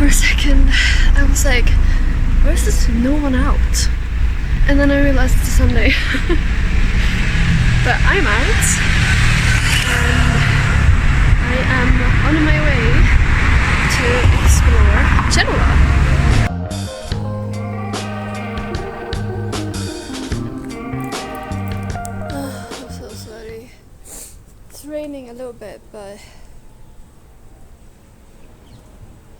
For a second, I was like, where's this no one out? And then I realized it's a Sunday. But I'm out, and I am on my way to explore Genoa. I'm so sweaty. It's raining a little bit, but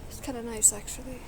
it's kind of nice actually.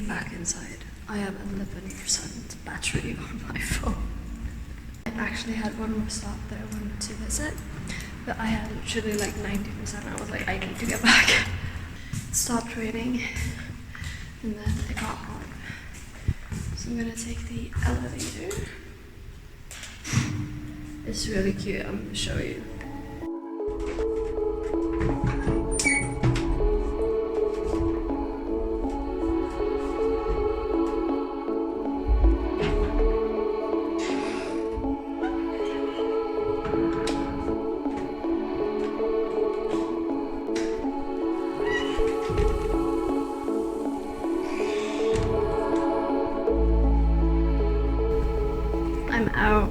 Back inside. I have 11% battery on my phone. I actually had one more stop that I wanted to visit, but I had literally like 90%. I was like, I need to get back. It stopped raining, and then it got hot. So I'm gonna take the elevator. It's really cute. I'm gonna show you. I'm out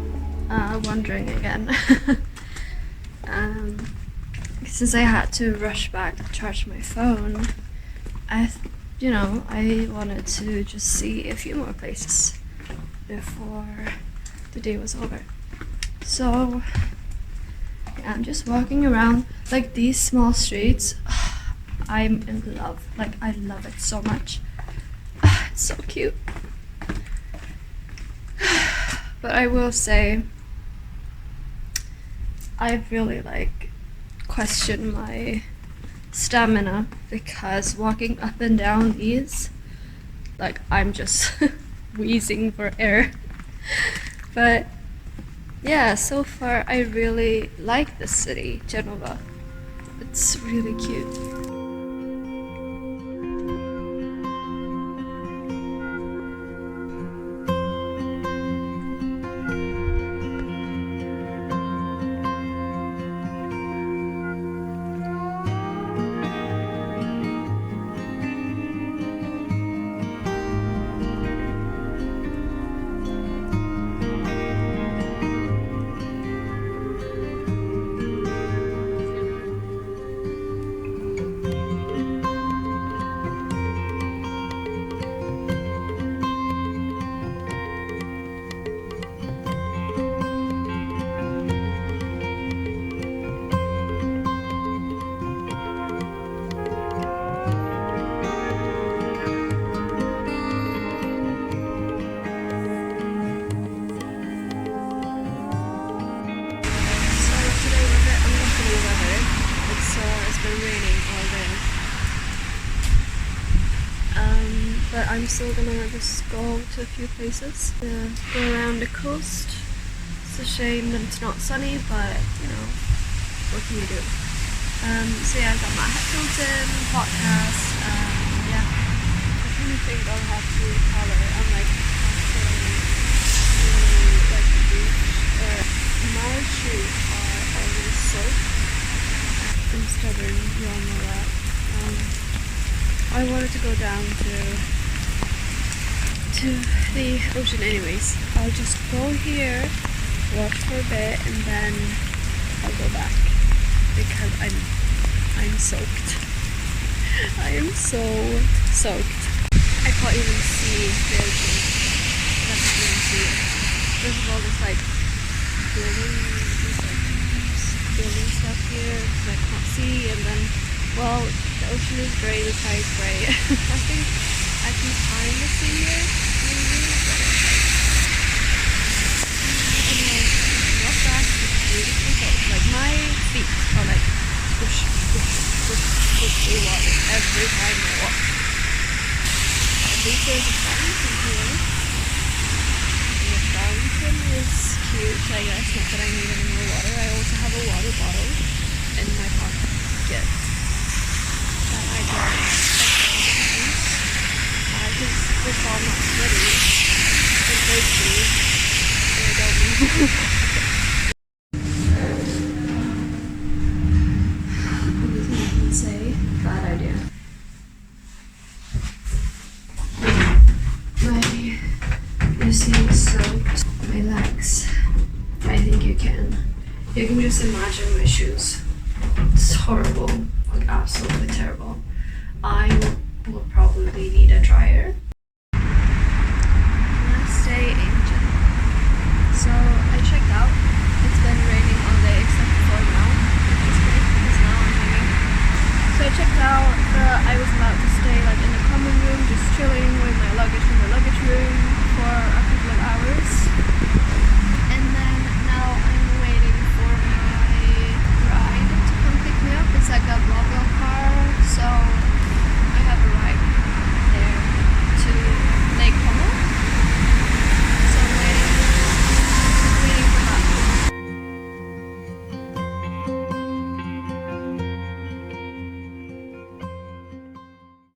wandering again. Since I had to rush back to charge my phone, I wanted to just see a few more places before the day was over. So yeah, I'm just walking around like these small streets. I'm in love. Like, I love it so much. It's so cute. But I will say, I really question my stamina, because walking up and down these, I'm just wheezing for air. But yeah, so far I really like this city, Genoa. It's really cute. I'm still gonna just go to a few places. Go around the coast. It's a shame that it's not sunny, but you know, what can you do? So yeah, I've got my headphones in, podcast, yeah. I kind of think I'll have to color. I'm like halfway to like the beach. My shoes are already soaked. I'm stubborn, you all know that. I wanted to go down to the ocean anyways. I'll just go here, watch for a bit, and then I'll go back because I'm soaked. I am so soaked. I can't even see the ocean. I can't even see it. First of all, there's like building stuff here that I can't see, and then, well, the ocean is grey, the sky is grey. I think I can kind of see it, maybe, but it's like, anyway, walk back to the beautiful coast. Like, my feet are like, push, push, push, push through water every time I walk. At least there's a fountain here. The fountain is cute, I guess, not that I need any more water. I also have a water bottle in my pocket that I don't use. Because if I'm not sweaty and thirsty, I don't use it. I can say, bad idea. You see it's soaked. My legs. I think you can. You can just imagine my shoes. It's horrible. Like absolutely terrible. I will probably need a dryer.